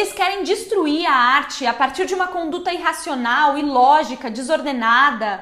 Eles querem destruir a arte a partir de uma conduta irracional, ilógica, desordenada.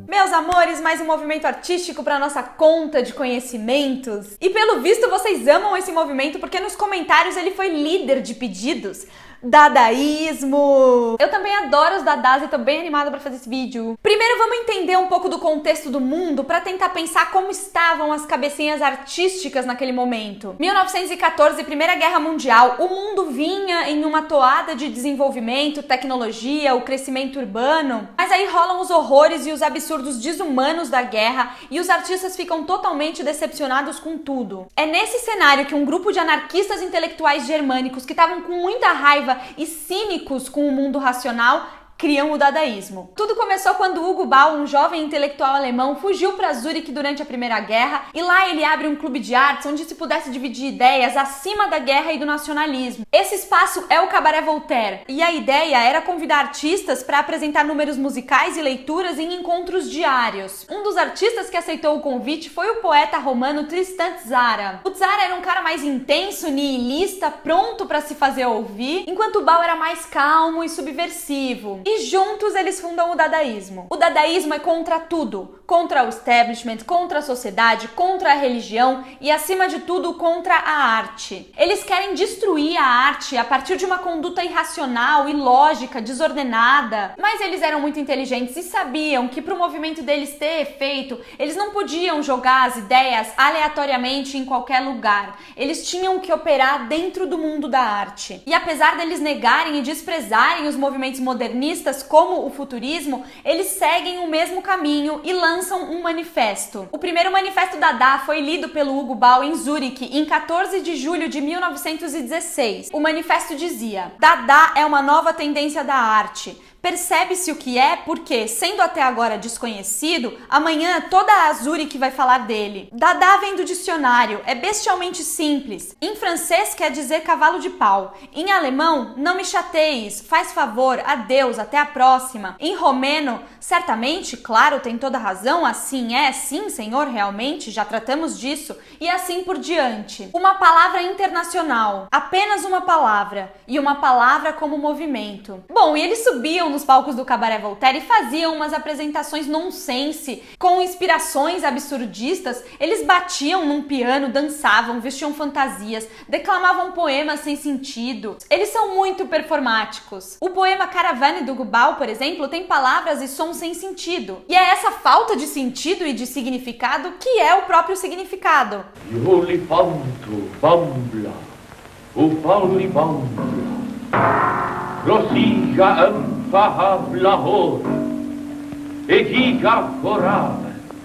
Meus amores, mais um movimento artístico para nossa conta de conhecimentos. E pelo visto vocês amam esse movimento porque nos comentários ele foi líder de pedidos. Dadaísmo! Eu também adoro os dadás e tô bem animada pra fazer esse vídeo. Primeiro vamos entender um pouco do contexto do mundo pra tentar pensar como estavam as cabecinhas artísticas naquele momento. 1914, Primeira Guerra Mundial, o mundo vinha em uma toada de desenvolvimento, tecnologia, o crescimento urbano, mas aí rolam os horrores e os absurdos desumanos da guerra e os artistas ficam totalmente decepcionados com tudo. É nesse cenário que um grupo de anarquistas intelectuais germânicos que estavam com muita raiva e cínicos com o mundo racional criam o dadaísmo. Tudo começou quando Hugo Ball, um jovem intelectual alemão, fugiu para Zurique durante a Primeira Guerra e lá ele abre um clube de artes onde se pudesse dividir ideias acima da guerra e do nacionalismo. Esse espaço é o Cabaret Voltaire e a ideia era convidar artistas para apresentar números musicais e leituras em encontros diários. Um dos artistas que aceitou o convite foi o poeta romano Tristan Tzara. O Tzara era um cara mais intenso, nihilista, pronto para se fazer ouvir, enquanto Ball era mais calmo e subversivo. E juntos eles fundam o dadaísmo. O dadaísmo é contra tudo, contra o establishment, contra a sociedade, contra a religião e, acima de tudo, contra a arte. Eles querem destruir a arte a partir de uma conduta irracional, ilógica, desordenada. Mas eles eram muito inteligentes e sabiam que para o movimento deles ter efeito, eles não podiam jogar as ideias aleatoriamente em qualquer lugar. Eles tinham que operar dentro do mundo da arte. E apesar deles negarem e desprezarem os movimentos modernistas, como o futurismo, eles seguem o mesmo caminho e lançam um manifesto. O primeiro manifesto Dada foi lido pelo Hugo Ball em Zurique em 14 de julho de 1916. O manifesto dizia: Dada é uma nova tendência da arte. Percebe-se o que é porque, sendo até agora desconhecido, amanhã toda a Zurique vai falar dele. Dada vem do dicionário, é bestialmente simples. Em francês quer dizer cavalo de pau. Em alemão, não me chateis, faz favor, adeus, até a próxima. Em romeno, certamente, claro, tem toda razão, assim é, sim, senhor, realmente, já tratamos disso, e assim por diante. Uma palavra internacional, apenas uma palavra, e uma palavra como movimento. Bom, e eles subiam nos palcos do Cabaret Voltaire e faziam umas apresentações nonsense, com inspirações absurdistas. Eles batiam num piano, dançavam, vestiam fantasias, declamavam poemas sem sentido. Eles são muito performáticos. O poema Caravane do Hugo Ball, por exemplo, tem palavras e sons sem sentido. E é essa falta de sentido e de significado que é o próprio significado.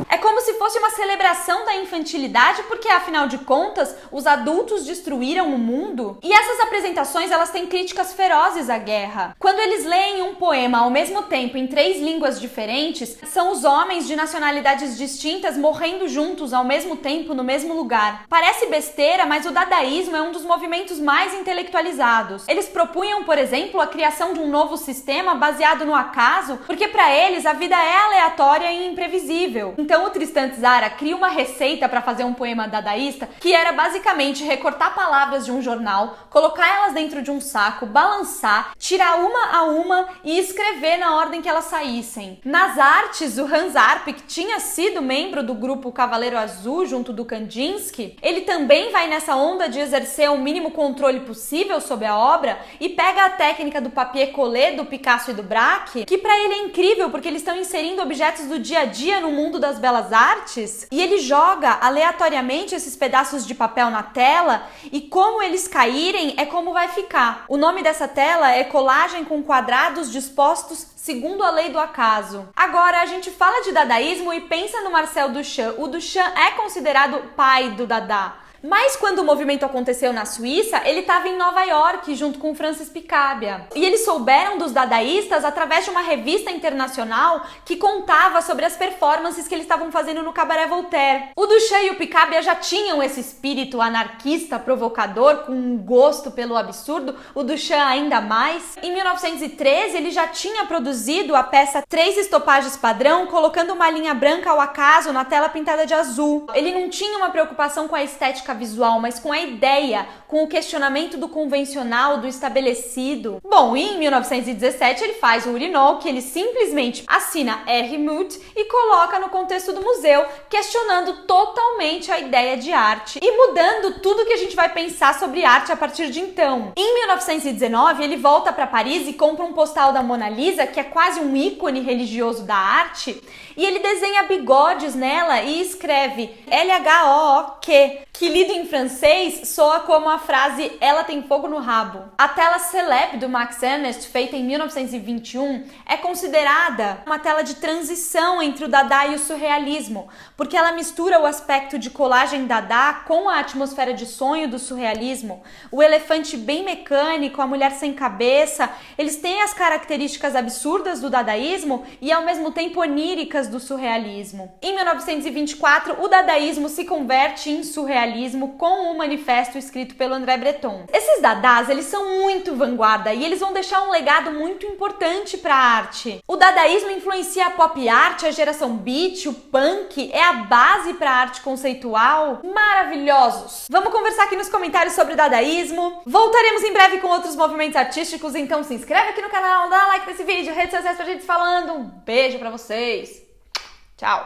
É como se fosse uma celebração da infantilidade, porque afinal de contas, os adultos destruíram o mundo. E essas apresentações, elas têm críticas ferozes à guerra. Quando eles leem um poema ao mesmo tempo em 3 línguas diferentes, são os homens de nacionalidades distintas morrendo juntos ao mesmo tempo no mesmo lugar. Parece besteira, mas o dadaísmo é um dos movimentos mais intelectualizados. Eles propunham, por exemplo, a criação de um novo sistema baseado no acaso, porque para eles a vida é aleatória e imprevisível. Então o Tristan Tzara cria uma receita para fazer um poema dadaísta que era basicamente recortar palavras de um jornal, colocar elas dentro de um saco, balançar, tirar uma a uma e escrever na ordem que elas saíssem. Nas artes, o Hans Arp, que tinha sido membro do grupo Cavaleiro Azul junto do Kandinsky, ele também vai nessa onda de exercer o mínimo controle possível sobre a obra e pega a técnica do papier-collé do Picasso e do Braque, que para ele é incrível porque eles estão inserindo objetos do dia a dia no mundo das belas artes, e ele joga aleatoriamente esses pedaços de papel na tela e como eles caírem é como vai ficar. O nome dessa tela é colagem com quadrados dispostos segundo a lei do acaso. Agora a gente fala de dadaísmo e pensa no Marcel Duchamp. O Duchamp é considerado o pai do Dada. Mas quando o movimento aconteceu na Suíça, ele estava em Nova York junto com Francis Picabia. E eles souberam dos dadaístas através de uma revista internacional que contava sobre as performances que eles estavam fazendo no Cabaret Voltaire. O Duchamp e o Picabia já tinham esse espírito anarquista, provocador, com um gosto pelo absurdo, o Duchamp ainda mais. Em 1913, ele já tinha produzido a peça 3 estopagens padrão, colocando uma linha branca ao acaso na tela pintada de azul. Ele não tinha uma preocupação com a estética visual, mas com a ideia, com o questionamento do convencional, do estabelecido. Bom, em 1917 ele faz o urinol, que ele simplesmente assina R. Muth e coloca no contexto do museu, questionando totalmente a ideia de arte e mudando tudo que a gente vai pensar sobre arte a partir de então. Em 1919 ele volta para Paris e compra um postal da Mona Lisa, que é quase um ícone religioso da arte, e ele desenha bigodes nela e escreve L-H-O-O-Q, que lido em francês soa como a frase "ela tem fogo no rabo". A tela Célèbre do Max Ernst, feita em 1921, é considerada uma tela de transição entre o Dada e o surrealismo, porque ela mistura o aspecto de colagem Dada com a atmosfera de sonho do surrealismo. O elefante bem mecânico, a mulher sem cabeça, eles têm as características absurdas do dadaísmo e ao mesmo tempo oníricas do surrealismo. Em 1924, o dadaísmo se converte em surrealismo com um manifesto escrito pelo André Breton. Esses dadás, eles são muito vanguarda e eles vão deixar um legado muito importante para a arte. O dadaísmo influencia a pop art, a geração beat, o punk, é a base para a arte conceitual. Maravilhosos! Vamos conversar aqui nos comentários sobre dadaísmo. Voltaremos em breve com outros movimentos artísticos, então se inscreve aqui no canal, dá like nesse vídeo, redes sociais pra gente falando. Um beijo pra vocês! Tchau!